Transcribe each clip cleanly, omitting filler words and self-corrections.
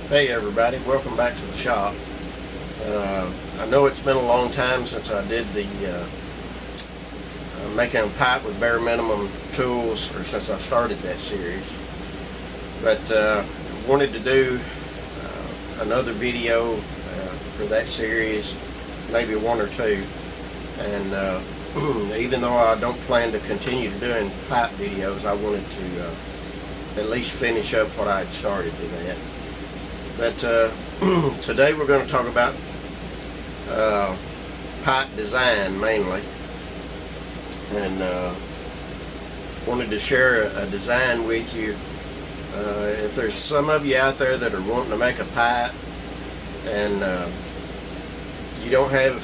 Hey everybody, welcome back to the shop. I know it's been a long time since I did the making a pipe with bare minimum tools, or since I started that series, but wanted to do another video for that series, maybe one or two, and even though I don't plan to continue doing pipe videos, I wanted to at least finish up what I had started with that. But today we're going to talk about pipe design mainly, and wanted to share a design with you. If there's some of you out there that are wanting to make a pipe and you don't have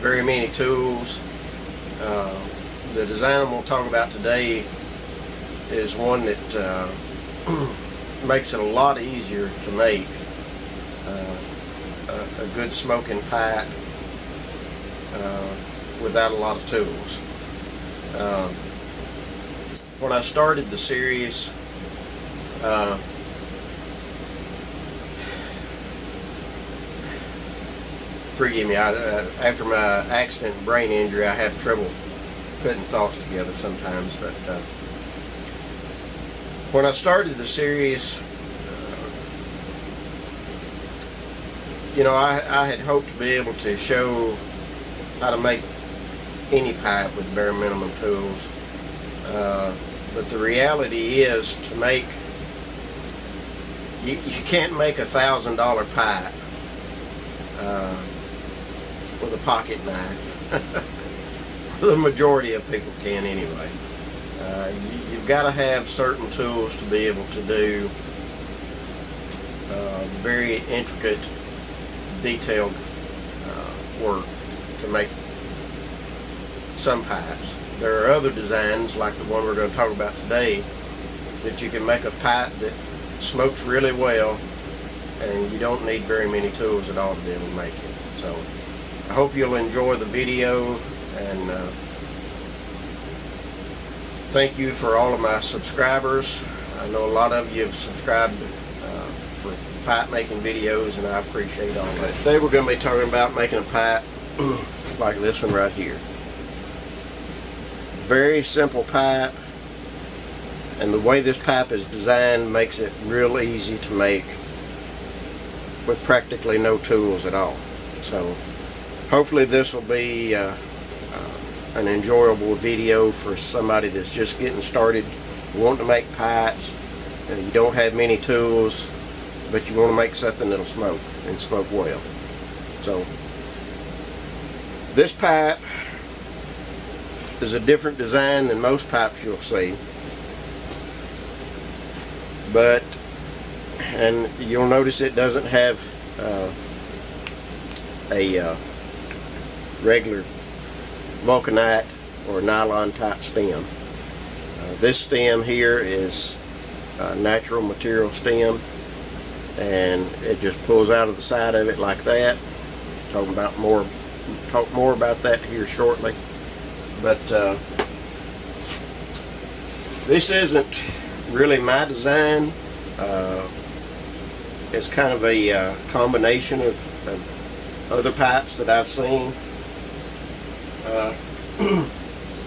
very many tools, the design I'm going to talk about today is one that makes it a lot easier to make a good smoking pipe without a lot of tools. When I started the series, forgive me, after my accident and brain injury, I have trouble putting thoughts together sometimes, but when I started the series, I had hoped to be able to show how to make any pipe with bare minimum tools, but the reality is to make, you can't make $1,000 pipe with a pocket knife. The majority of people can anyway. You've got to have certain tools to be able to do very intricate, detailed work to make some pipes. There are other designs, like the one we're going to talk about today, that you can make a pipe that smokes really well, and you don't need very many tools at all to be able to make it. So I hope you'll enjoy the video, and thank you for all of my subscribers. I know a lot of you have subscribed for pipe making videos, and I appreciate all that. Today we're going to be talking about making a pipe like this one right here. Very simple pipe, and the way this pipe is designed makes it real easy to make with practically no tools at all. So hopefully this will be an enjoyable video for somebody that's just getting started, wanting to make pipes, and you don't have many tools, but you want to make something that'll smoke and smoke well. So this pipe is a different design than most pipes you'll see, and you'll notice it doesn't have a regular vulcanite or nylon type stem. This stem here is a natural material stem, and it just pulls out of the side of it like that. Talk more about that here shortly. But this isn't really my design. It's kind of a combination of other pipes that I've seen.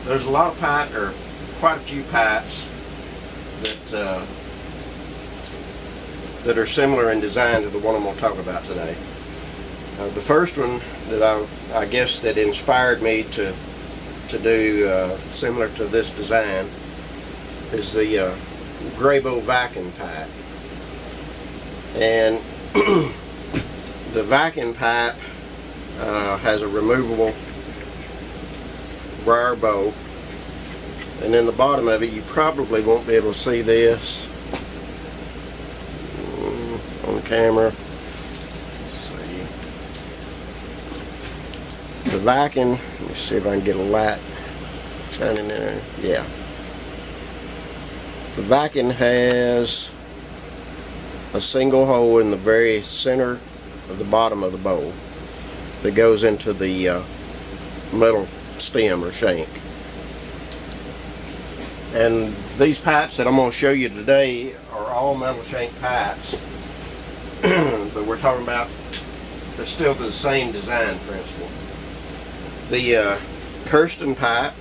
There's a lot of pipe, or quite a few pipes that are similar in design to the one I'm going to talk about today. The first one that I guess that inspired me to do similar to this design is the Graybo vacuum pipe. And the vacuum pipe has a removable briar bow, and in the bottom of it, you probably won't be able to see this on the camera. Let's see. The vacuum, let me see if I can get a light shining in there. Yeah. The vacuum has a single hole in the very center of the bottom of the bowl that goes into the metal stem or shank. And these pipes that I'm going to show you today are all metal shank pipes. but we're talking about it's still the same design principle. The Kirsten pipe,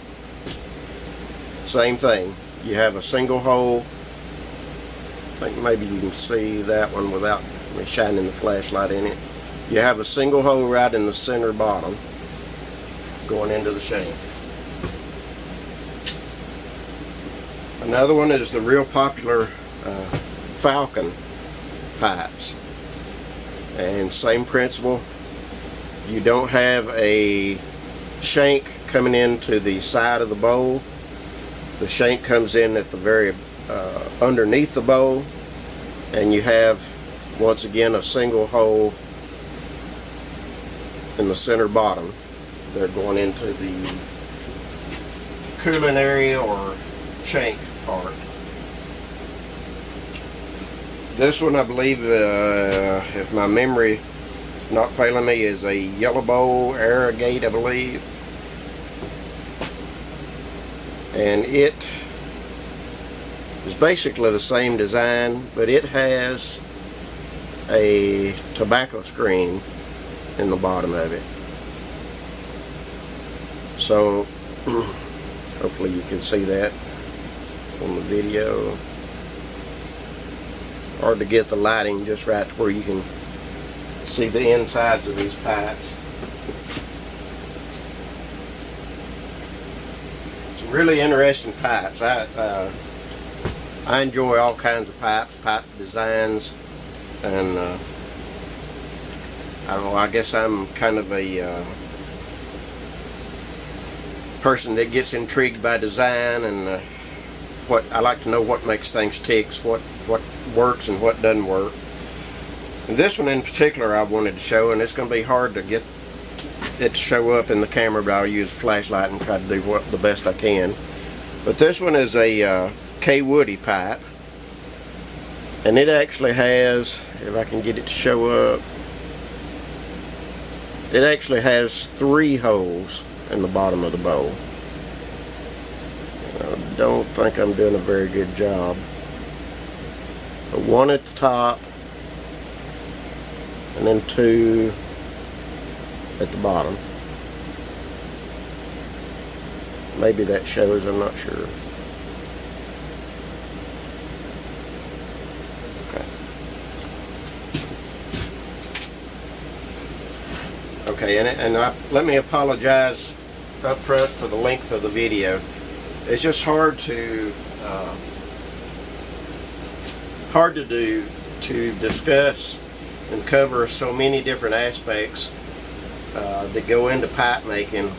same thing. You have a single hole. I think maybe you can see that one without me shining the flashlight in it. You have a single hole right in the center bottom going into the shank. Another one is the real popular Falcon pipes, and same principle. You don't have a shank coming into the side of the bowl. The shank comes in at the very underneath the bowl, and you have once again a single hole in the center bottom. They're going into the cooling area or shank part. This one, I believe, if my memory is not failing me, is a yellow bowl Arrogate, I believe. And it is basically the same design, but it has a tobacco screen in the bottom of it. So hopefully you can see that on the video. Hard to get the lighting just right to where you can see the insides of these pipes. It's really interesting pipes. I enjoy all kinds of pipes, pipe designs, and I don't know, I guess I'm kind of a person that gets intrigued by design, and what I like to know what makes things tick, what works and what doesn't work. And this one in particular I wanted to show, and it's going to be hard to get it to show up in the camera, but I'll use a flashlight and try to do the best I can. But this one is a K Woody pipe, and it actually has, if I can get it to show up, it actually has 3 holes in the bottom of the bowl. I don't think I'm doing a very good job. But 1 at the top, and then 2 at the bottom. Maybe that shows, I'm not sure. Okay, and let me apologize up front for the length of the video. It's just hard to discuss and cover so many different aspects that go into pipe making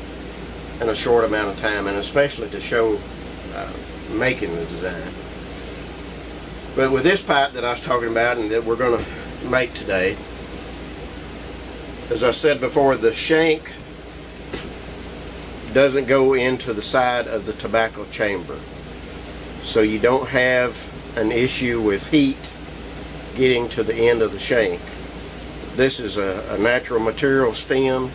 in a short amount of time, and especially to show making the design. But with this pipe that I was talking about and that we're going to make today, as I said before, the shank doesn't go into the side of the tobacco chamber, so you don't have an issue with heat getting to the end of the shank. This is a natural material stem,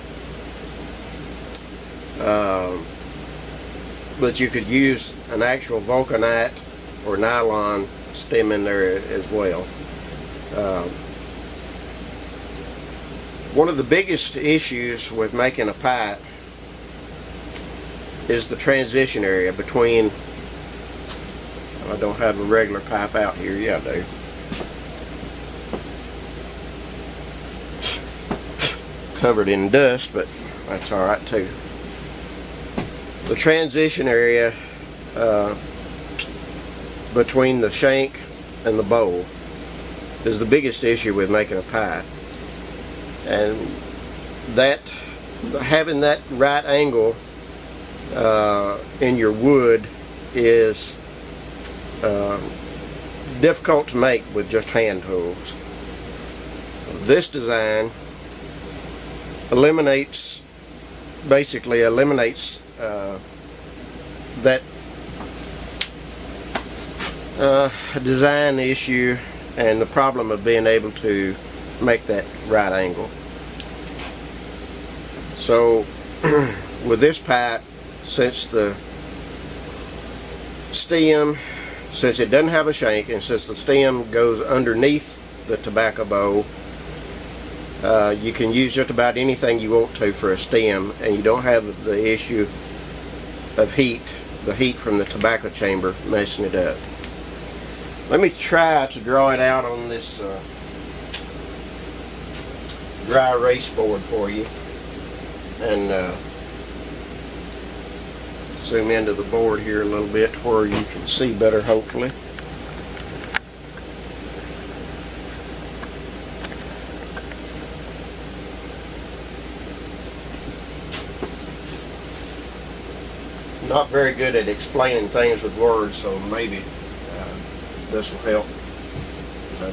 but you could use an actual vulcanite or nylon stem in there as well. One of the biggest issues with making a pipe is the transition area between, I don't have a regular pipe out here, yeah I do. Covered in dust, but that's alright too. The transition area between the shank and the bowl is the biggest issue with making a pipe. And that, having that right angle in your wood is difficult to make with just hand tools. This design basically eliminates that design issue and the problem of being able to make that right angle. So with this pipe, since the stem, since it doesn't have a shank, and since the stem goes underneath the tobacco bowl. You can use just about anything you want to for a stem, and you don't have the issue of the heat from the tobacco chamber messing it up. Let me try to draw it out on this dry erase board for you, and zoom into the board here a little bit where you can see better, hopefully. Not very good at explaining things with words, so maybe this will help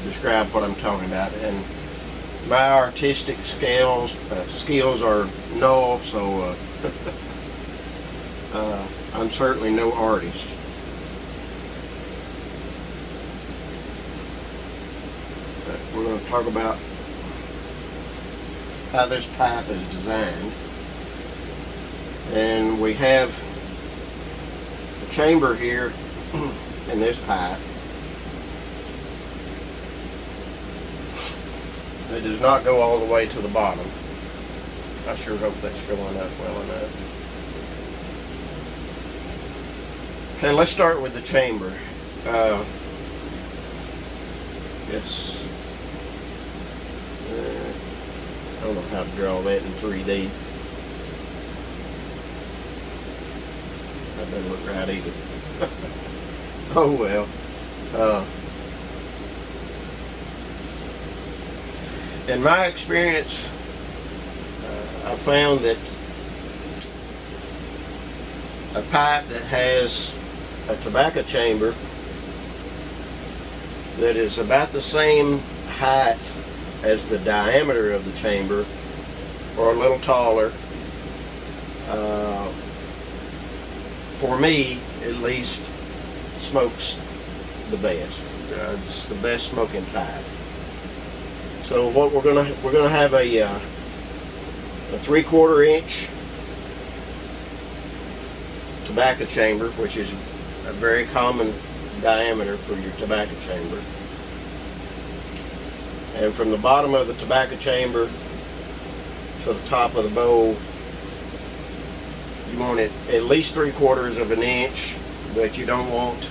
describe what I'm talking about. And my artistic skills are null, so I'm certainly no artist. But we're going to talk about how this pipe is designed. And we have the chamber here in this pipe. It does not go all the way to the bottom. I sure hope that's going up well enough. Okay, let's start with the chamber. Yes. I don't know how to draw that in 3D. That doesn't look right either. Oh well. In my experience, I found that a pipe that has a tobacco chamber that is about the same height as the diameter of the chamber, or a little taller, for me at least, smokes the best. It's the best smoking pipe. So what we're gonna have a 3/4 inch tobacco chamber, which is a very common diameter for your tobacco chamber. And from the bottom of the tobacco chamber to the top of the bowl, you want it at least 3/4 of an inch, but you don't want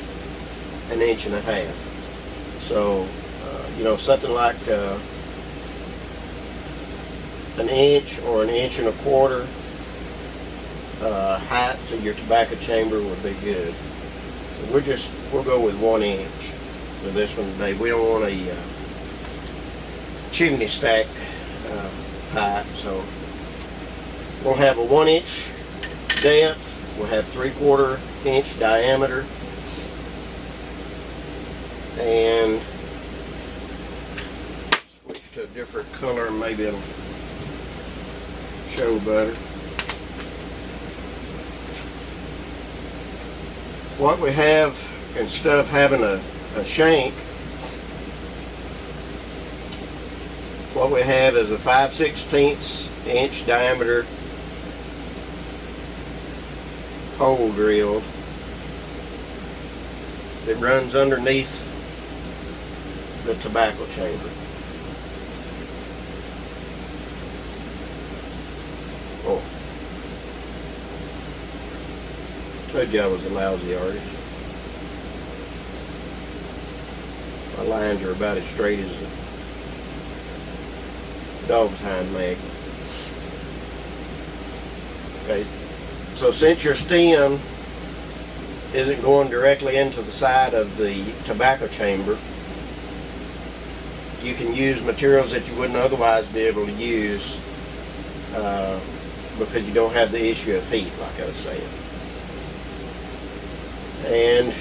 1.5 inches. So, something like 1 inch or 1.25 inches height to your tobacco chamber would be good. So we'll go with 1 inch for this one today. We don't want a chimney stack pipe, so we'll have a 1 inch depth. We'll have 3/4 inch diameter, and switch to a different color, and maybe it'll show better. What we have, instead of having a shank, what we have is a 5/16 inch diameter hole drilled that runs underneath the tobacco chamber. Oh, told you I was a lousy artist. My lines are about as straight as a dog's hind leg. Okay, so since your stem isn't going directly into the side of the tobacco chamber, you can use materials that you wouldn't otherwise be able to use because you don't have the issue of heat, like I was saying. And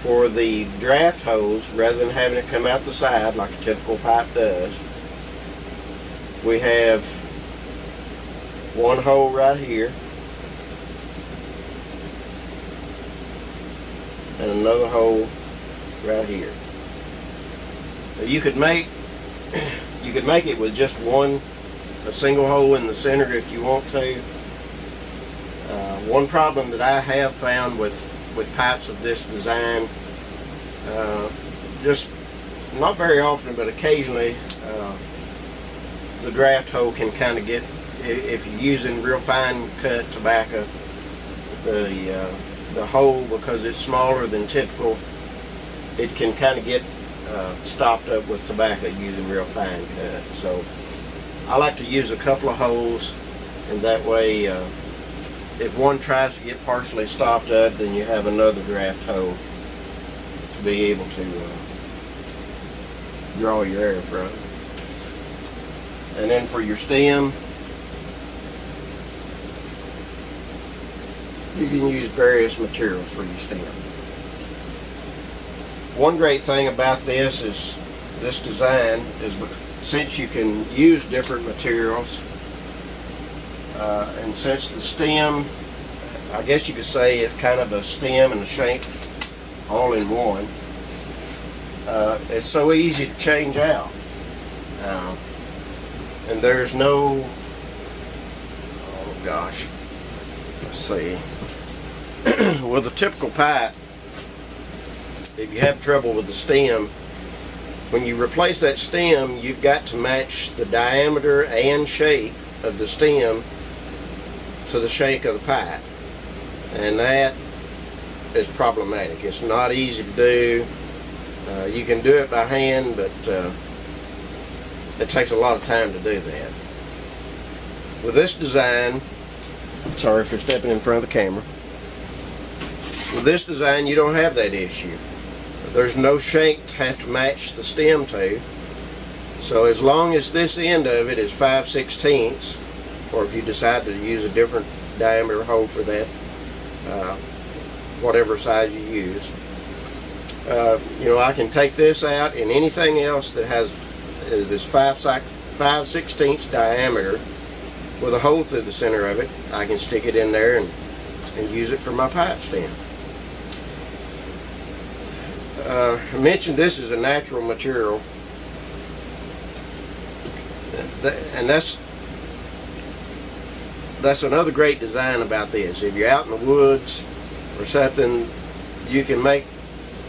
for the draft hose, rather than having it come out the side like a typical pipe does, we have one hole right here and another hole right here. So you could make it with just a single hole in the center if you want to. One problem that I have found with pipes of this design, just not very often, but occasionally, the draft hole can kind of get, if you're using real fine cut tobacco, the hole, because it's smaller than typical, it can kind of get stopped up with tobacco using real fine cut. So I like to use a couple of holes, and that way if one tries to get partially stopped up, then you have another draft hole to be able to draw your air from. And then for your stem, you can use various materials for your stem. One great thing about this design is since you can use different materials, and since the stem, I guess you could say it's kind of a stem and a shank all in one, it's so easy to change out. And there's no, oh gosh, let's see, with a typical pipe, if you have trouble with the stem, when you replace that stem, you've got to match the diameter and shape of the stem to the shank of the pipe, and that is problematic. It's not easy to do. You can do it by hand, but it takes a lot of time to do that. With this design, sorry if you're stepping in front of the camera, with this design you don't have that issue. There's no shank to have to match the stem to, so as long as this end of it is 5/16, or if you decide to use a different diameter hole for that, whatever size you use, I can take this out, and anything else that has this 5/16 diameter with a hole through the center of it, I can stick it in there and use it for my pipe stem. I mentioned this is a natural material, and that's another great design about this. If you're out in the woods or something, you can make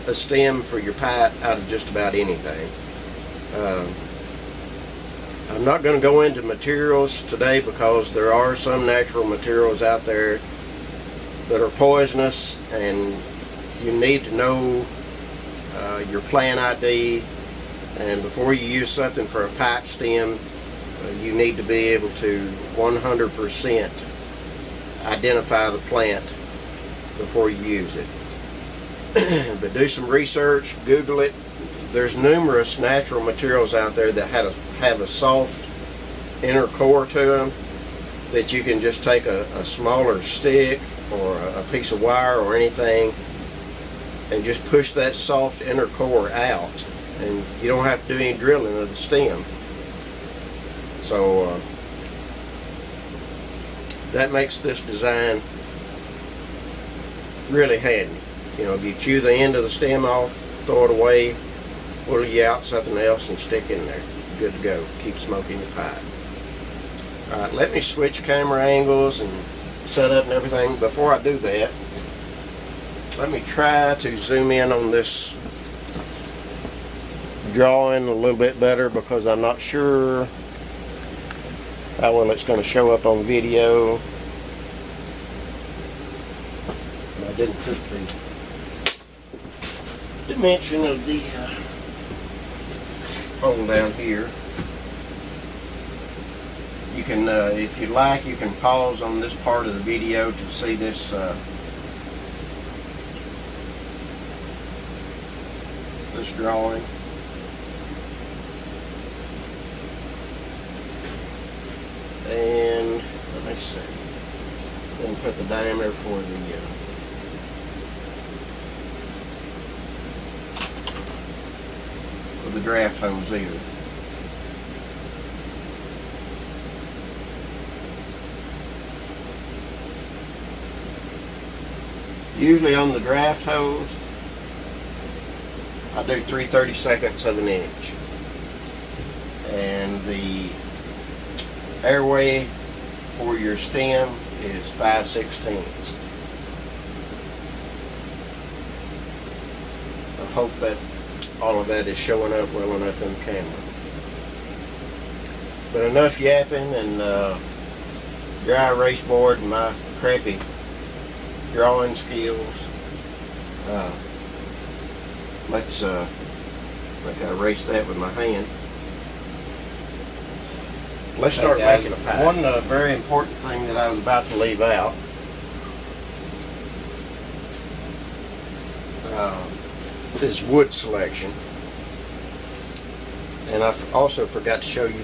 a stem for your pipe out of just about anything. I'm not going to go into materials today because there are some natural materials out there that are poisonous, and you need to know your plant ID, and before you use something for a pipe stem, you need to be able to 100% identify the plant before you use it. But do some research, Google it. There's numerous natural materials out there that have a soft inner core to them that you can just take a smaller stick or a piece of wire or anything and just push that soft inner core out, and you don't have to do any drilling of the stem. So that makes this design really handy. If you chew the end of the stem off, throw it away, pull you out something else and stick in there. Good to go. Keep smoking your pipe. Alright, let me switch camera angles and set up and everything. Before I do that, let me try to zoom in on this drawing a little bit better, because I'm not sure how well it's going to show up on video. I didn't put the dimension of the hole down here. You can, if you like, you can pause on this part of the video to see this this drawing. And let me see. Then put the diameter for the draft hose either. Usually on the draft hose, I do 3/32 of an inch, and the airway for your stem is 5/16. I hope that all of that is showing up well enough in the camera. But enough yapping and dry erase board and my crappy drawing skills. Let's I erase that with my hand. Let's start making a pie. One very important thing that I was about to leave out is wood selection. And I also forgot to show you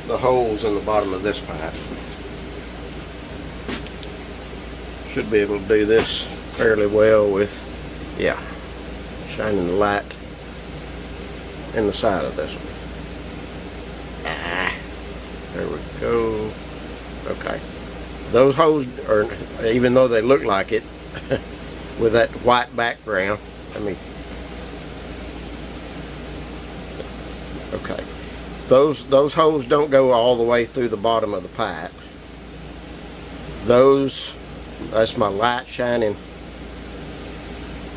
the holes in the bottom of this pipe. Should be able to do this fairly well with, yeah, shining the light in the side of this one. There we go. Okay. Those holes are, even though they look like it, with that white background, okay. Those holes don't go all the way through the bottom of the pipe. That's my light shining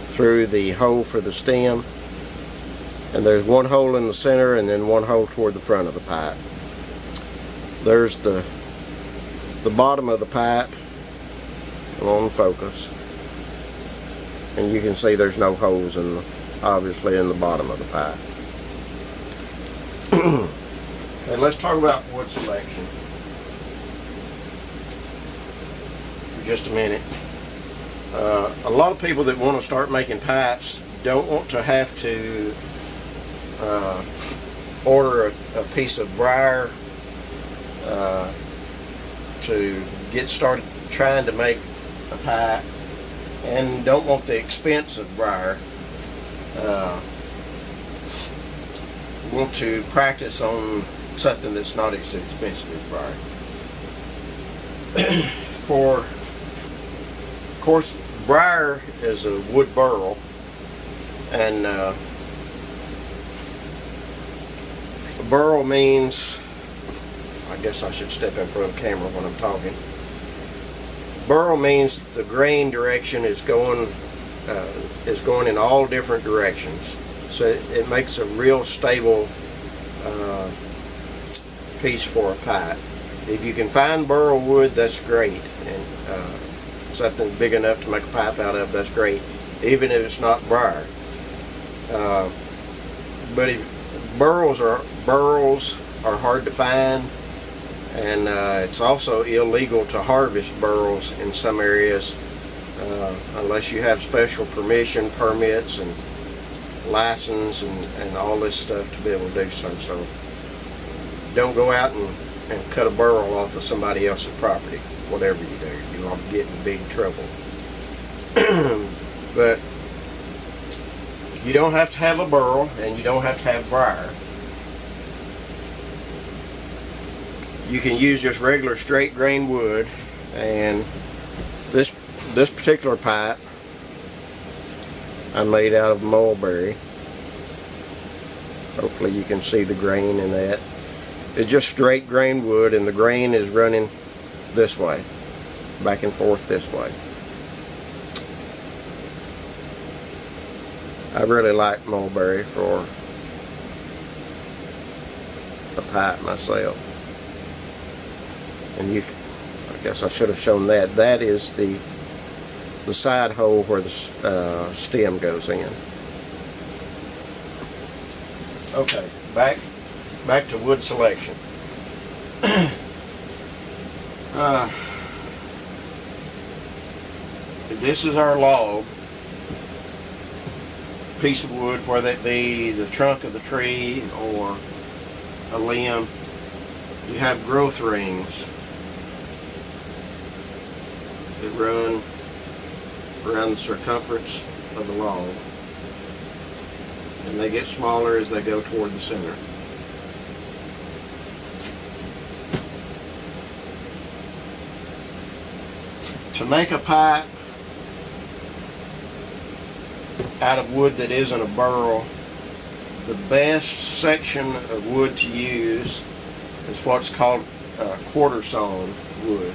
through the hole for the stem. And there's one hole in the center and then one hole toward the front of the pipe. There's the bottom of the pipe. Come on, focus. And you can see there's no holes obviously in the bottom of the pipe. Okay, let's talk about wood selection for just a minute. A lot of people that want to start making pipes don't want to have to order a piece of briar to get started trying to make a pipe, and don't want the expense of briar. Want to practice on something that's not as expensive as briar. Of course, briar is a wood burl, and a burl means, I guess I should step in front of the camera when I'm talking. Burl means the grain direction is going in all different directions. So it makes a real stable piece for a pipe. If you can find burl wood, that's great, and something big enough to make a pipe out of, that's great, even if it's not briar. But burls are hard to find, and it's also illegal to harvest burls in some areas unless you have special permits and license and all this stuff to be able to do so. So don't go out and cut a burl off of somebody else's property. Whatever you do, you'll get in big trouble. But you don't have to have a burl, and you don't have to have briar. You can use just regular straight grain wood, and this particular pipe I made out of mulberry. Hopefully you can see the grain in that. It's just straight grain wood, and the grain is running this way, back and forth this way. I really like mulberry for a pipe myself. And I guess I should have shown that. That is the side hole where the stem goes in. Okay, back to wood selection. This is our log piece of wood, whether it be the trunk of the tree or a limb. You have growth rings that run around the circumference of the log, and they get smaller as they go toward the center. To make a pipe out of wood that isn't a burl, the best section of wood to use is what's called quarter sawn wood.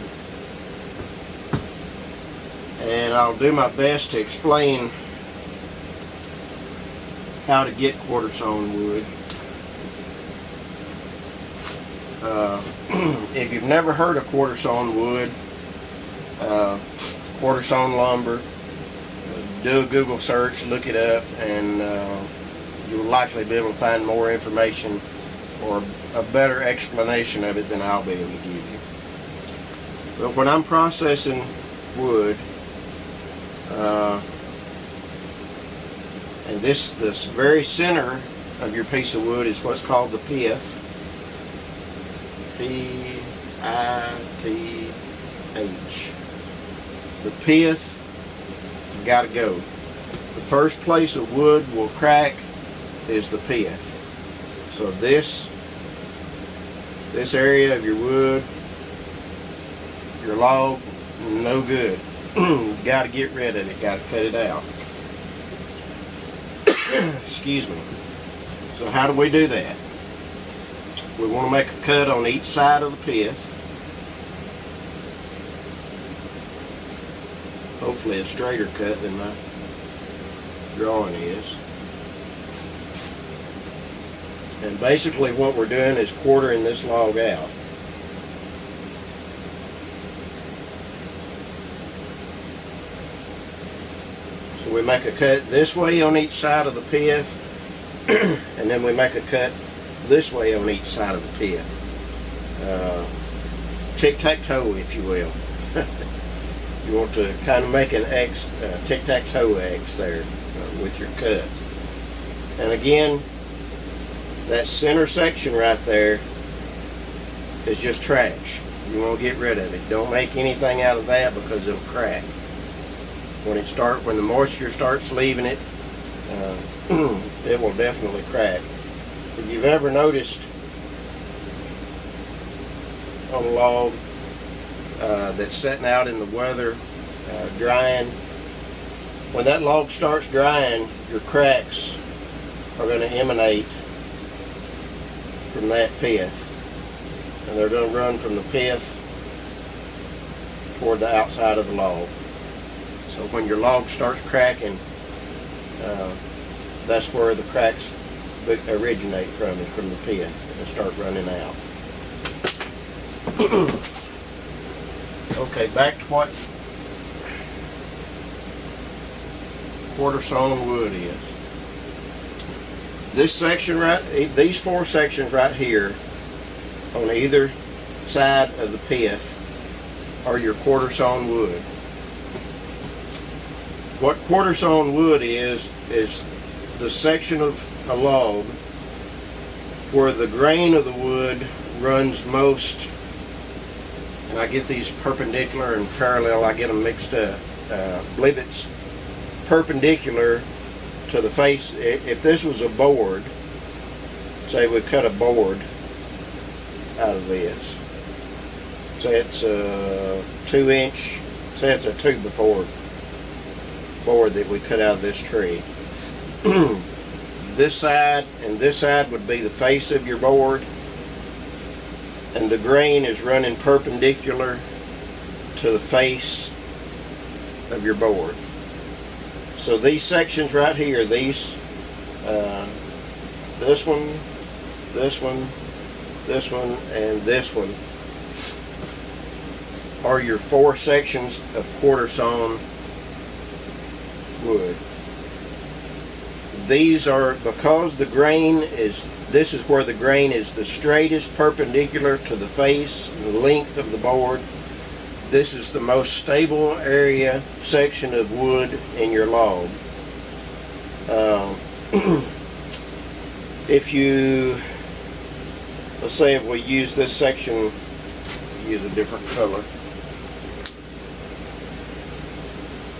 And I'll do my best to explain how to get quarter sawn wood. If you've never heard of quarter sawn wood, quarter sawn lumber, do a Google search, look it up, and you'll likely be able to find more information or a better explanation of it than I'll be able to give you. But when I'm processing wood, and this very center of your piece of wood is what's called the pith. P-I-T-H. The pith has got to go. The first place a wood will crack is the pith. So this area of your wood, your log, no good. Got to get rid of it. Got to cut it out. Excuse me. So how do we do that? We want to make a cut on each side of the pith. Hopefully a straighter cut than my drawing is. And basically what we're doing is quartering this log out. So we make a cut this way on each side of the pith, and then we make a cut this way on each side of the pith. Tic-tac-toe, if you will. You want to kind of make an X, tic-tac-toe X there with your cuts. And again, that center section right there is just trash. You want to get rid of it. Don't make anything out of that because it'll crack. When the moisture starts leaving it, it will definitely crack. If you've ever noticed on a log that's sitting out in the weather, drying, when that log starts drying, your cracks are going to emanate from that pith, and they're going to run from the pith toward the outside of the log. So when your log starts cracking, that's where the cracks originate from, is from the pith, and start running out. Okay, back to what quarter sawn wood is. This section these four sections right here on either side of the pith are your quarter sawn wood. What quarter sawn wood is the section of a log where the grain of the wood runs most, and I get these perpendicular and parallel, I get them mixed up. I believe it's perpendicular to the face. If this was a board, say we cut a board out of this, say it's a 2-inch, say it's a 2x4 board that we cut out of this tree. This side and this side would be the face of your board, and the grain is running perpendicular to the face of your board. So these sections right here, these, this one, this one, this one, and this one are your four sections of quarter sawn wood. These are, because the grain is, this is where the grain is the straightest perpendicular to the face and the length of the board. This is the most stable section of wood in your log. If you, let's say if we use this section, use a different color.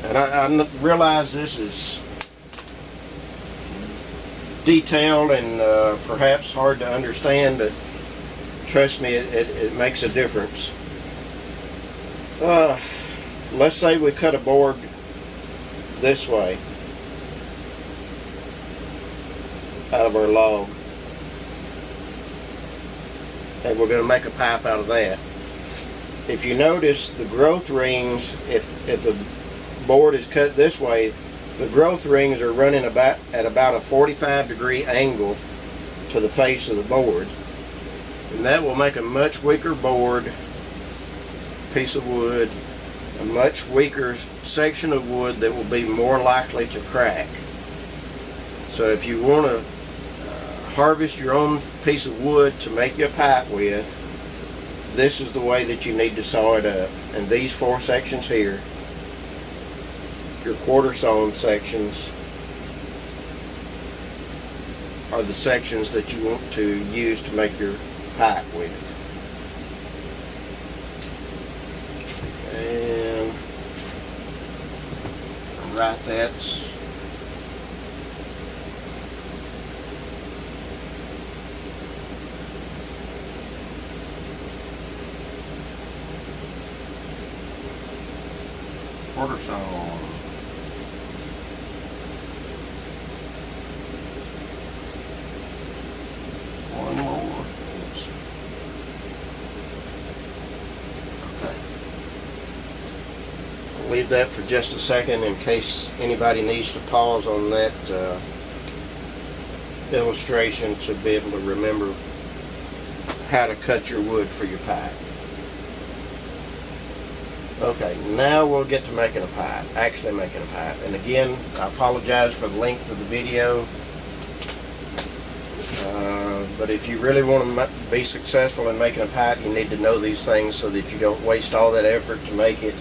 And I realize this is detailed and perhaps hard to understand, but trust me, it makes a difference. Let's say we cut a board this way out of our log, and we're going to make a pipe out of that. If you notice the growth rings, if the board is cut this way, The growth rings are running at about a 45-degree angle to the face of the board, and that will make a much weaker board, piece of wood, a much weaker section of wood that will be more likely to crack. So if you want to harvest your own piece of wood to make your pipe with, this is the way that you need to saw it up. And these 4 sections here, your quarter sawn sections, are the sections that you want to use to make your pipe with. And right, that's quarter sawn. One more. Oops. Okay. I'll leave that for just a second in case anybody needs to pause on that illustration to be able to remember how to cut your wood for your pipe. Okay, now we'll get to making a pipe, actually making a pipe. And again, I apologize for the length of the video, but if you really want to be successful in making a pipe, you need to know these things so that you don't waste all that effort to make it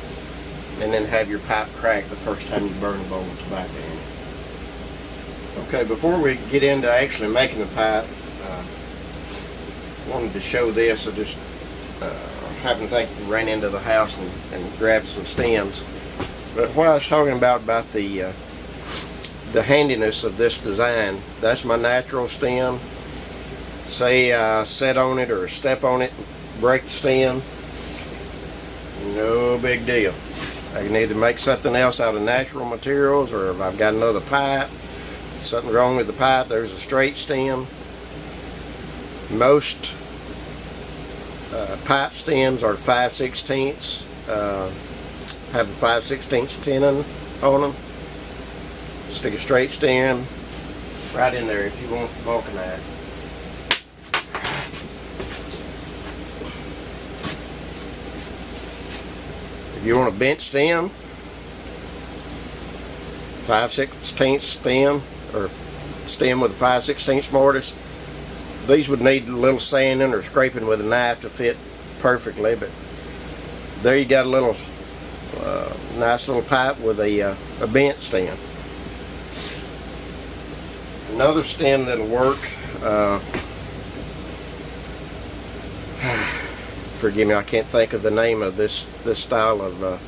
and then have your pipe crack the first time you burn a bowl of tobacco in it. Okay, before we get into actually making the pipe, I wanted to show this. I just happened to ran into the house and grabbed some stems. But what I was talking about the handiness of this design, that's my natural stem. Say I set on it or step on it, break the stem, no big deal. I can either make something else out of natural materials, or if I've got another pipe, something wrong with the pipe, there's a straight stem. Most pipe stems are 5/16, have a 5/16 tenon on them. Stick a straight stem right in there if you want to vulcanize. If you want a bent stem, 5/16 stem, or stem with a 5/16 mortise, these would need a little sanding or scraping with a knife to fit perfectly, but there you got a little nice little pipe with a bent stem. Another stem that'll work, forgive me, I can't think of the name of this style of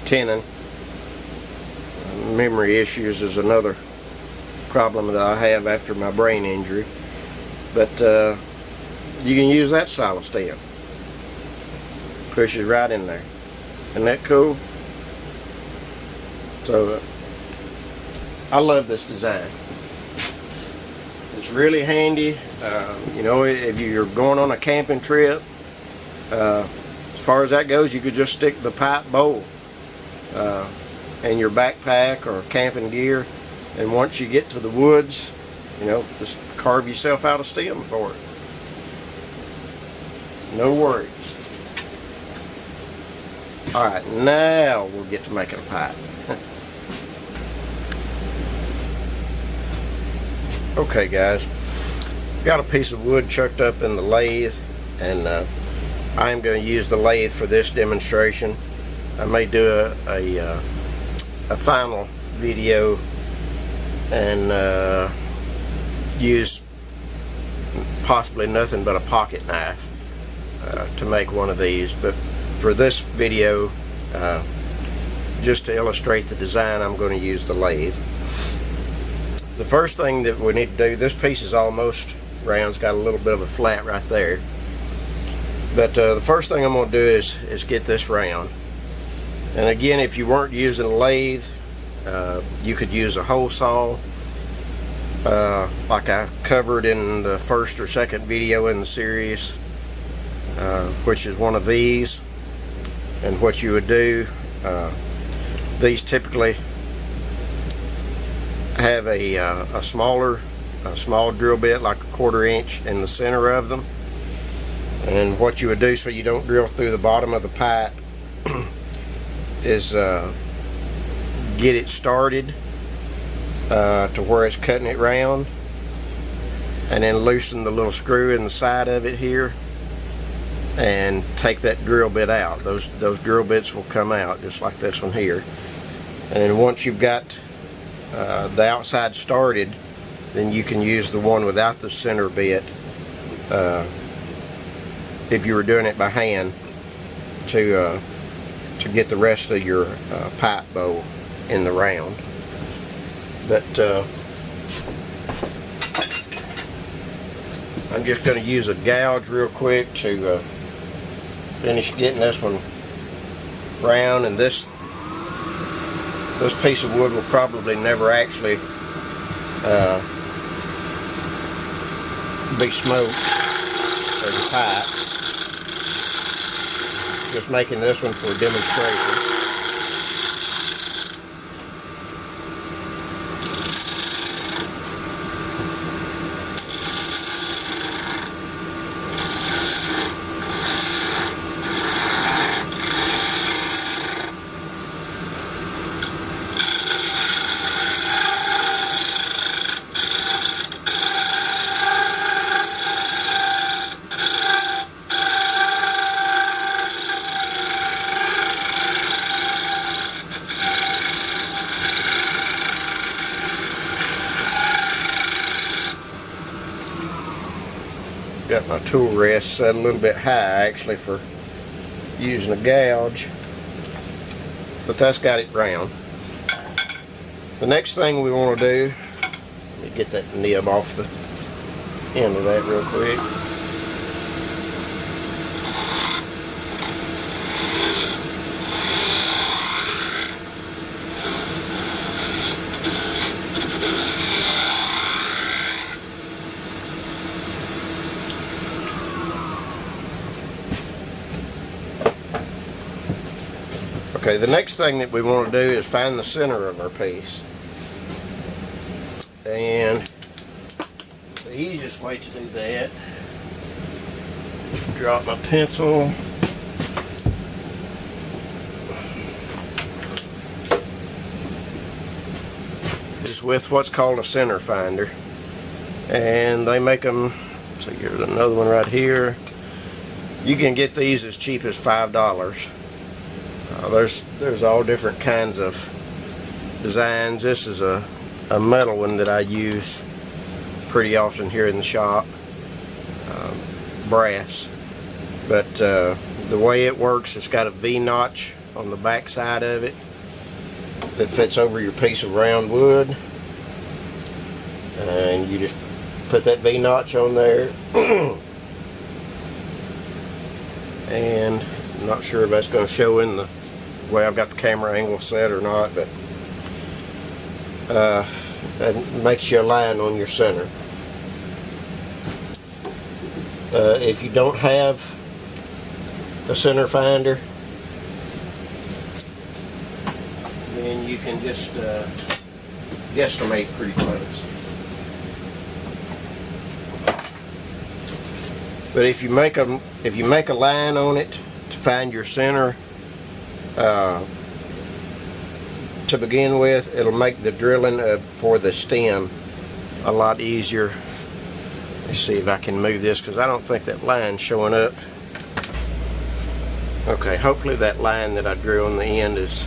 tenon. Memory issues is another problem that I have after my brain injury. But you can use that style of stem. Pushes right in there. Isn't that cool? So I love this design. It's really handy. You know, if you're going on a camping trip, as far as that goes, you could just stick the pipe bowl in your backpack or camping gear, and once you get to the woods, you know, just carve yourself out a stem for it. No worries. Alright, now we'll get to making a pipe. Okay guys, got a piece of wood chucked up in the lathe, and I am going to use the lathe for this demonstration. I may do a final video and use possibly nothing but a pocket knife to make one of these, but for this video, just to illustrate the design, I'm going to use the lathe. The first thing that we need to do, this piece is almost round, it's got a little bit of a flat right there, but the first thing I'm going to do is get this round. And again, if you weren't using a lathe, you could use a hole saw, like I covered in the first or second video in the series, which is one of these. And what you would do, these typically have a small drill bit, like a 1/4 inch in the center of them. And what you would do so you don't drill through the bottom of the pipe is get it started to where it's cutting it round, and then loosen the little screw in the side of it here and take that drill bit out. Those drill bits will come out just like this one here. And then once you've got the outside started, then you can use the one without the center bit, if you were doing it by hand, to get the rest of your pipe bowl in the round. But I'm just going to use a gouge real quick to finish getting this one round. And this piece of wood will probably never actually be smoked as a pipe. Just making this one for a demonstration. Got my tool rest set a little bit high actually for using a gouge, but that's got it round. The next thing we want to do, let me get that nib off the end of that real quick. Okay, the next thing that we want to do is find the center of our piece. And the easiest way to do that is drop my pencil. Is with what's called a center finder. And they make them, so here's another one right here. You can get these as cheap as $5. There's all different kinds of designs. This is a metal one that I use pretty often here in the shop, brass. But the way it works, it's got a V-notch on the back side of it that fits over your piece of round wood, and you just put that V-notch on there. And I'm not sure if that's going to show in the way I've got the camera angle set or not, but that makes you a line on your center. If you don't have a center finder, then you can just guesstimate pretty close. But if you make a line on it to find your center, to begin with, it'll make the drilling for the stem a lot easier. Let's see if I can move this, because I don't think that line's showing up. Okay, hopefully that line that I drew on the end is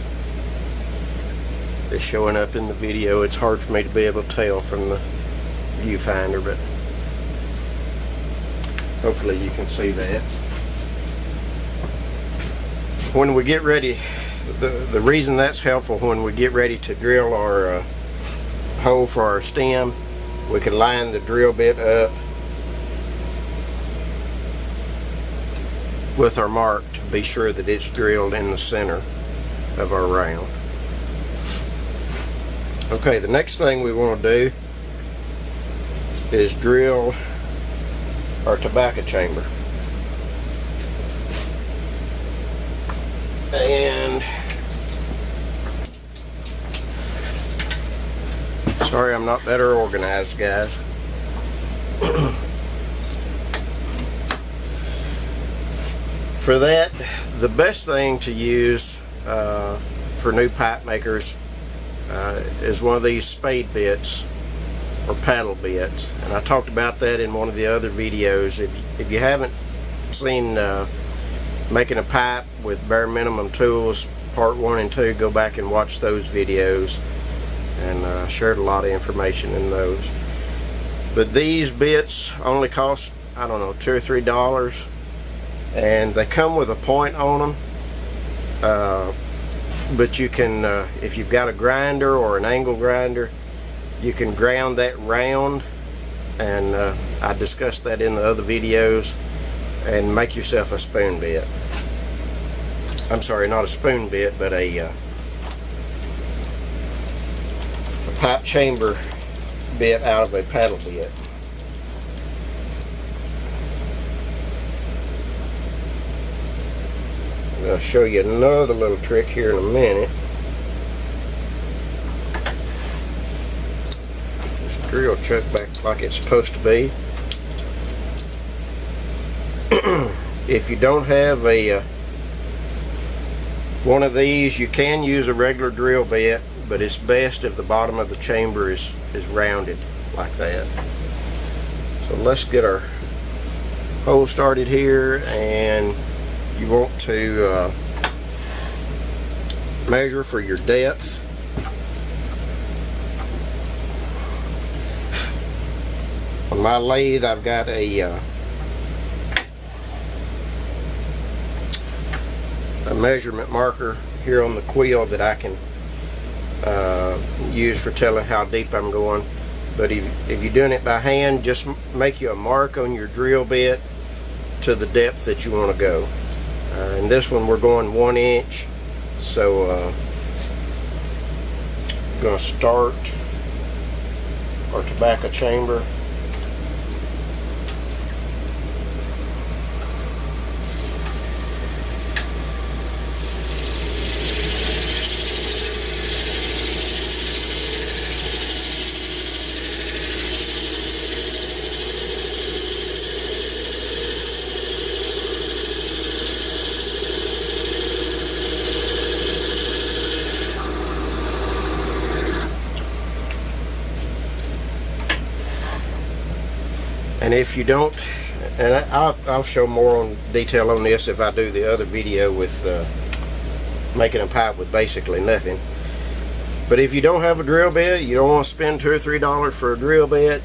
showing up in the video. It's hard for me to be able to tell from the viewfinder, but hopefully you can see that. When we get ready, the reason that's helpful, when we get ready to drill our hole for our stem, we can line the drill bit up with our mark to be sure that it's drilled in the center of our round. Okay, the next thing we want to do is drill our tobacco chamber. And so Sorry I'm not better organized, guys. For that, the best thing to use for new pipe makers is one of these spade bits or paddle bits, and I talked about that in one of the other videos. If you haven't seen making a pipe with bare minimum tools part 1 and 2, go back and watch those videos, and shared a lot of information in those. But these bits only cost, I don't know, $2 or $3, and they come with a point on them. But you can, if you've got a grinder or an angle grinder, you can ground that round, and I discussed that in the other videos, and make yourself a spoon bit. I'm sorry, not a spoon bit, but a pipe chamber bit out of a paddle bit. I'll show you another little trick here in a minute. This drill chuck back like it's supposed to be. If you don't have a one of these, you can use a regular drill bit, but it's best if the bottom of the chamber is rounded like that. So let's get our hole started here, and you want to measure for your depth. On my lathe, I've got a measurement marker here on the quill that I can use for telling how deep I'm going. But if you're doing it by hand, just make you a mark on your drill bit to the depth that you want to go. In this one we're going 1 inch, so I'm going to start our tobacco chamber. And if you don't, and I'll show more on detail on this if I do the other video with making a pipe with basically nothing. But if you don't have a drill bit, you don't want to spend $2 or $3 for a drill bit,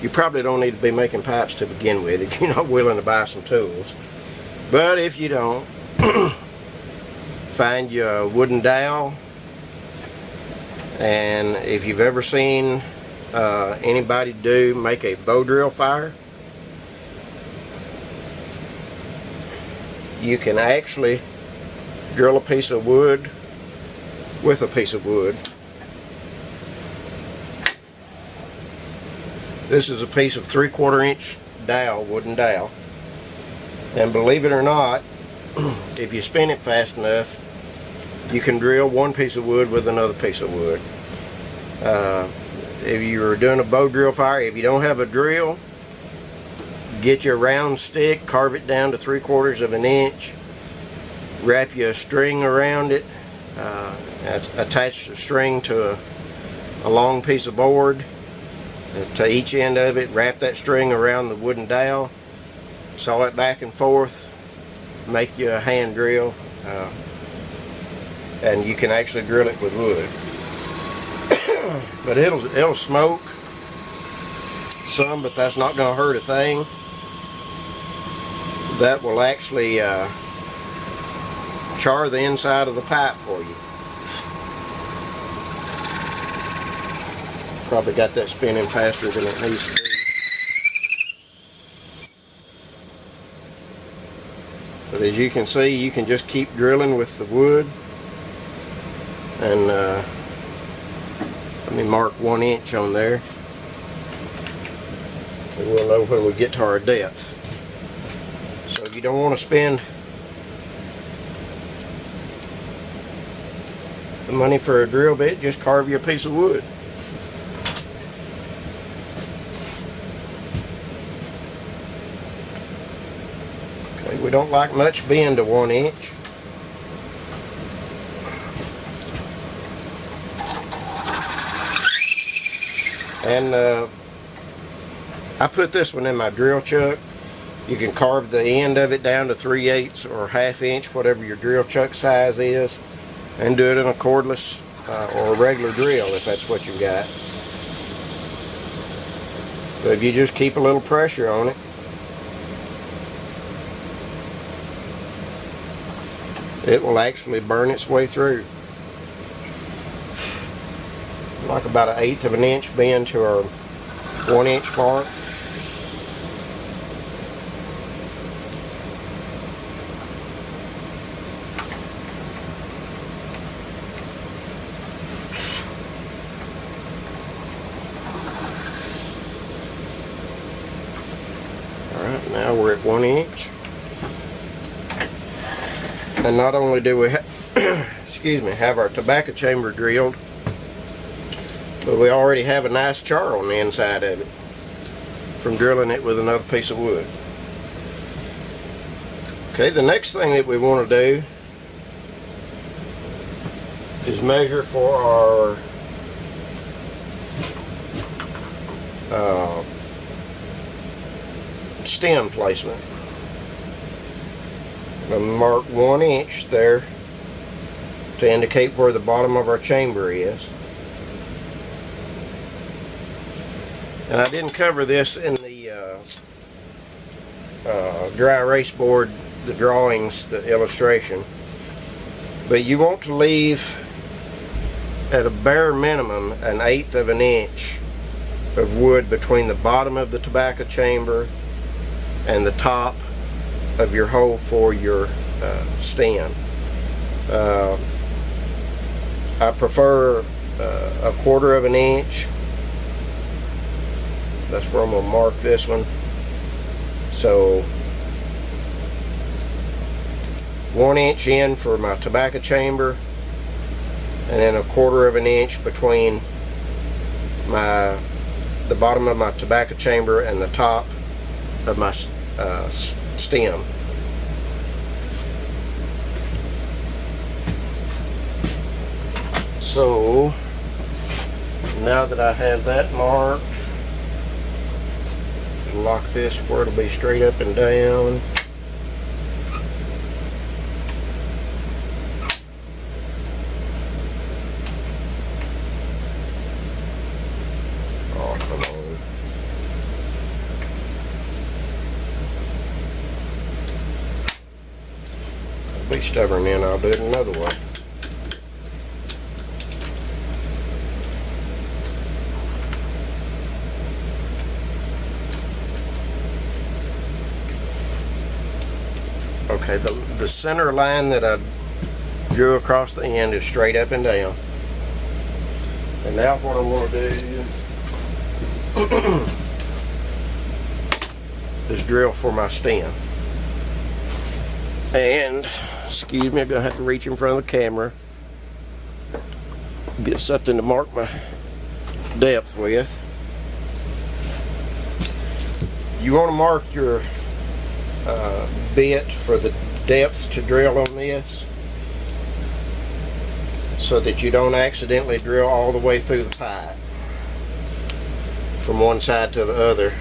you probably don't need to be making pipes to begin with if you're not willing to buy some tools. But if you don't, find you a wooden dowel, and if you've ever seen anybody make a bow drill fire, you can actually drill a piece of wood with a piece of wood. This is a piece of 3/4 inch dowel, wooden dowel, and believe it or not, if you spin it fast enough, you can drill one piece of wood with another piece of wood. If you're doing a bow drill fire, if you don't have a drill, get your round stick, carve it down to 3/4 of an inch, wrap you a string around it, attach the string to a long piece of board to each end of it, wrap that string around the wooden dowel, saw it back and forth, make you a hand drill, and you can actually drill it with wood. But it'll smoke some, but that's not going to hurt a thing. That will actually char the inside of the pipe for you. Probably got that spinning faster than it needs to be. But as you can see, you can just keep drilling with the wood, and let me mark 1 inch on there, and we'll know when we get to our depth. So you don't want to spend the money for a drill bit, just carve you a piece of wood. Okay, we don't like much bend to 1 inch. And I put this one in my drill chuck. You can carve the end of it down to 3/8 or 1/2 inch, whatever your drill chuck size is, and do it in a cordless or a regular drill if that's what you've got. But if you just keep a little pressure on it, it will actually burn its way through. Like about 1/8 of an inch bend to our 1 inch mark. Alright, now we're at 1 inch. And not only do we have our tobacco chamber drilled, but we already have a nice char on the inside of it from drilling it with another piece of wood. Okay, the next thing that we want to do is measure for our stem placement. I'm going to mark 1 inch there to indicate where the bottom of our chamber is. And I didn't cover this in the dry erase board, the drawings, the illustration, but you want to leave at a bare minimum 1/8 of an inch of wood between the bottom of the tobacco chamber and the top of your hole for your stem. I prefer 1/4 of an inch. That's where I'm going to mark this one. So 1 inch in for my tobacco chamber, and then 1/4 of an inch between the bottom of my tobacco chamber and the top of my stem. So now that I have that marked, lock this where it'll be straight up and down. Oh, come on. I'll be stubborn then, I'll do it another way. Okay, the center line that I drew across the end is straight up and down. And now what I want to do is drill for my stem. And, excuse me, I'm going to have to reach in front of the camera, get something to mark my depth with. You want to mark your bit for the depth to drill on this, so that you don't accidentally drill all the way through the pipe from one side to the other.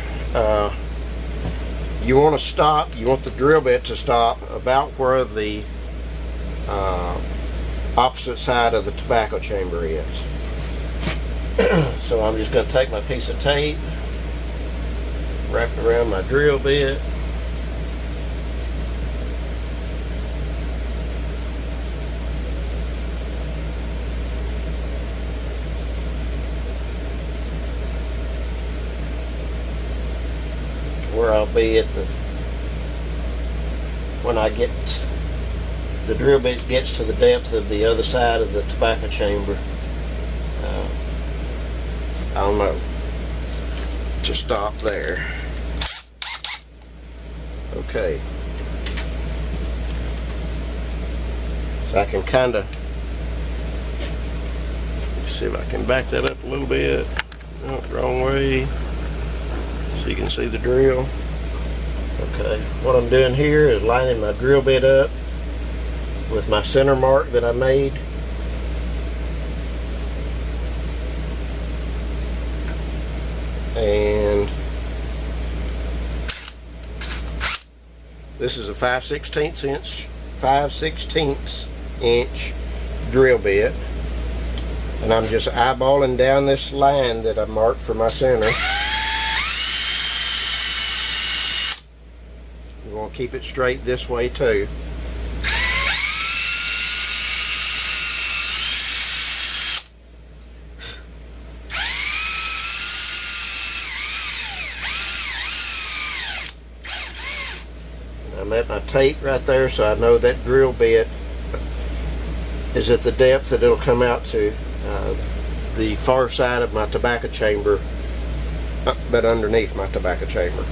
You want to stop, you want the drill bit to stop about where the opposite side of the tobacco chamber is. So I'm just going to take my piece of tape, wrap it around my drill bit, where I'll be at when I get the drill bit gets to the depth of the other side of the tobacco chamber. I'll know to stop there. Okay, so I can kind of see if I can back that up a little bit. No, wrong way. So you can see the drill. Okay, what I'm doing here is lining my drill bit up with my center mark that I made. And this is a 5/16 inch drill bit, and I'm just eyeballing down this line that I marked for my center. You want to keep it straight this way too. I'm at my tape right there, so I know that drill bit is at the depth that it'll come out to the far side of my tobacco chamber, but underneath my tobacco chamber.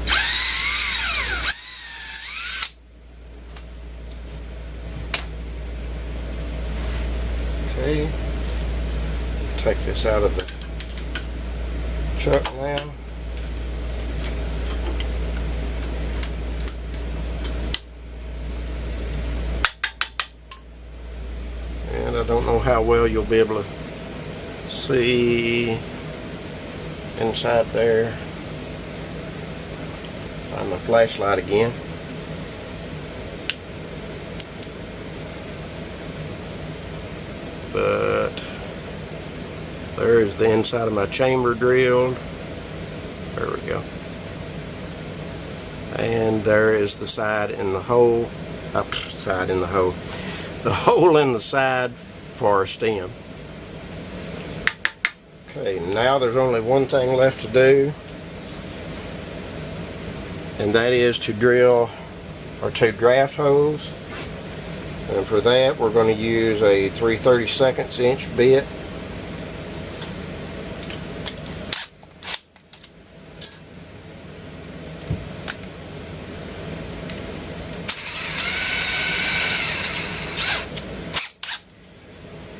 Okay, take this out of the chuck now. And I don't know how well you'll be able to see inside there. Find my flashlight again. But there is the inside of my chamber drilled. There we go. And there is the side in the hole. Side in the hole. The hole in the side for our stem. Okay, now there's only one thing left to do, and that is to drill our 2 draft holes. And for that we're going to use a 3/32 inch bit.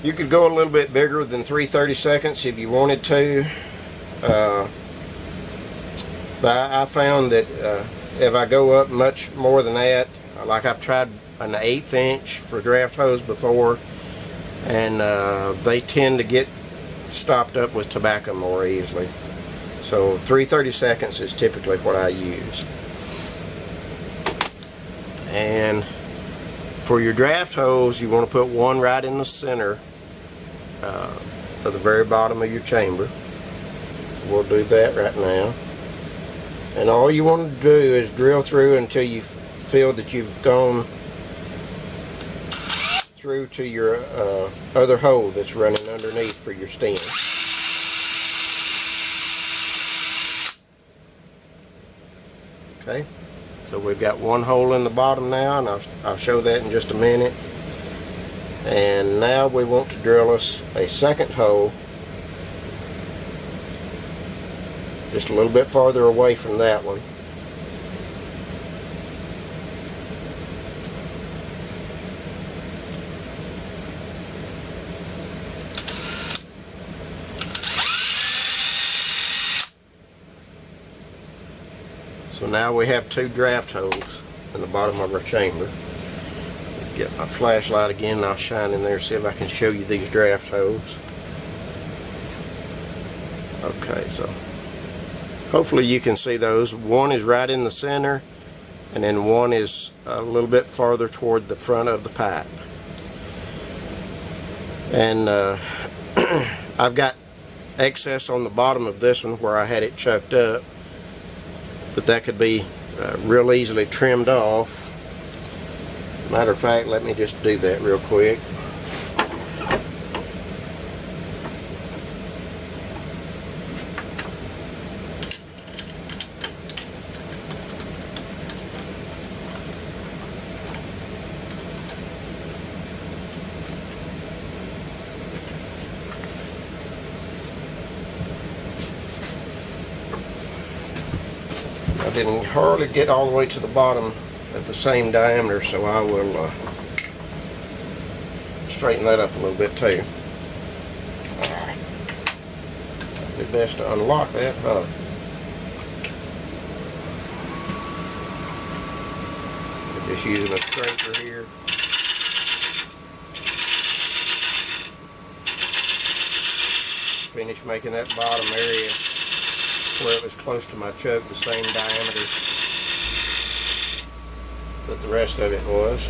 You could go a little bit bigger than 3/32 if you wanted to, but I found that if I go up much more than that, like I've tried an 1/8 inch for draft hose before, and they tend to get stopped up with tobacco more easily. So 3/32 is typically what I use. And for your draft hose, you want to put one right in the center of the very bottom of your chamber. We'll do that right now. And all you want to do is drill through until you feel that you've gone through to your other hole that's running underneath for your stem. Okay, so we've got one hole in the bottom now, and I'll show that in just a minute. And now we want to drill us a second hole just a little bit farther away from that one. So now we have 2 draft holes in the bottom of our chamber. Get my flashlight again and I'll shine in there, see if I can show you these draft holes. Okay, so hopefully you can see those. One is right in the center, and then one is a little bit farther toward the front of the pipe. And I've got excess on the bottom of this one where I had it chucked up, but that could be real easily trimmed off. Matter of fact, let me just do that real quick. I didn't hardly get all the way to the bottom at the same diameter, so I will straighten that up a little bit too. Alright. probably best to unlock that, huh? Just using a scraper here. Finished making that bottom area where it was close to my chuck the same diameter that the rest of it was.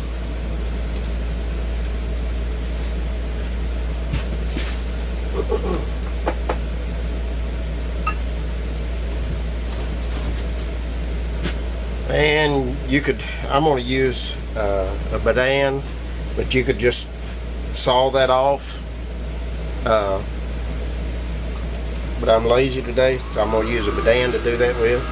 And you could, I'm going to use a badan, but you could just saw that off. But I'm lazy today, so I'm going to use a badan to do that with.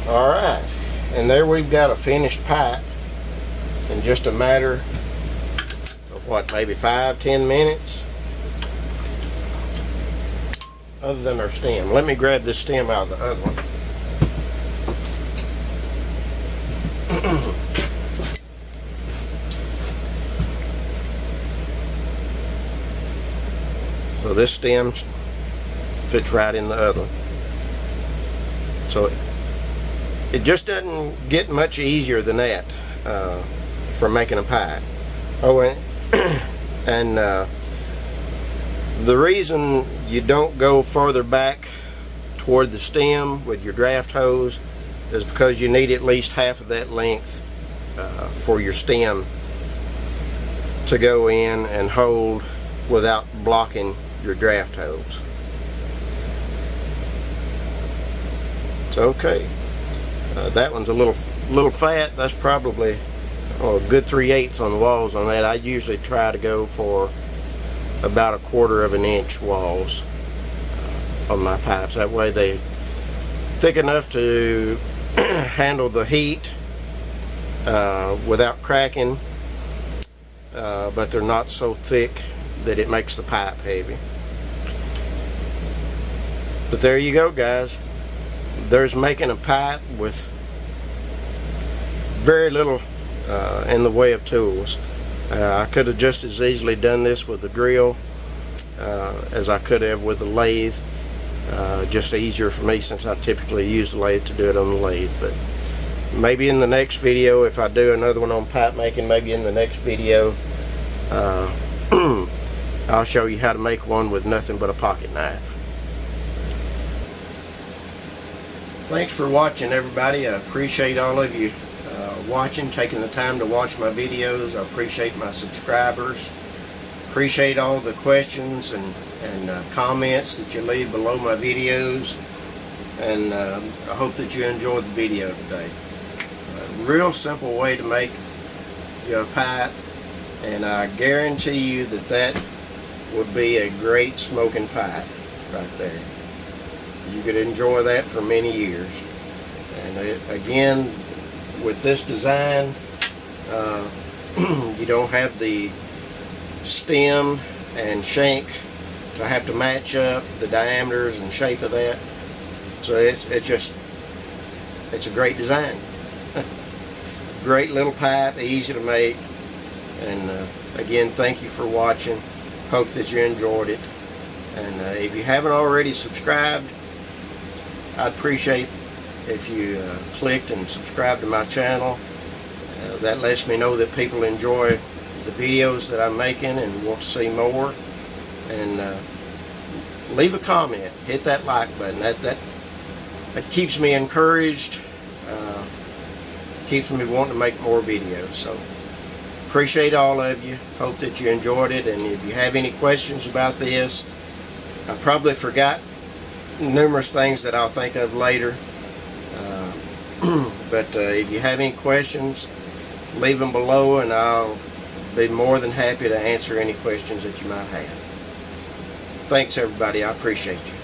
Alright, and there we've got a finished pipe in just a matter of what, maybe 5-10 minutes, other than our stem. Let me grab this stem out of the other one. So this stem fits right in the other one. So it just doesn't get much easier than that for making a pipe. Oh, and the reason you don't go further back toward the stem with your draft hose is because you need at least half of that length for your stem to go in and hold without blocking your draft hose. It's okay. That one's a little fat. That's probably a good 3/8 on the walls on that. I usually try to go for about 1/4 of an inch walls on my pipes. That way they're thick enough to handle the heat without cracking, but they're not so thick that it makes the pipe heavy. But there you go, guys. There's making a pipe with very little in the way of tools. I could have just as easily done this with a drill as I could have with a lathe. Just easier for me since I typically use the lathe to do it on the lathe. But maybe in the next video, if I do another one on pipe making, maybe in the next video I'll show you how to make one with nothing but a pocket knife. Thanks for watching, everybody. I appreciate all of you watching, taking the time to watch my videos. I appreciate my subscribers. Appreciate all the questions and comments that you leave below my videos. And I hope that you enjoyed the video today. A real simple way to make your pipe, and I guarantee you that that would be a great smoking pipe right there. You could enjoy that for many years. And again, with this design, you don't have the stem and shank to have to match up the diameters and shape of that. So it's a great design. Great little pipe, easy to make. And again, thank you for watching. Hope that you enjoyed it. And if you haven't already subscribed, I'd appreciate if you clicked and subscribed to my channel. That lets me know that people enjoy the videos that I'm making and want to see more. And leave a comment, hit that like button. That keeps me encouraged keeps me wanting to make more videos. So appreciate all of you. Hope that you enjoyed it, and if you have any questions about this, I probably forgot numerous things that I'll think of later. But if you have any questions, leave them below, and I'll be more than happy to answer any questions that you might have. Thanks, everybody. I appreciate you.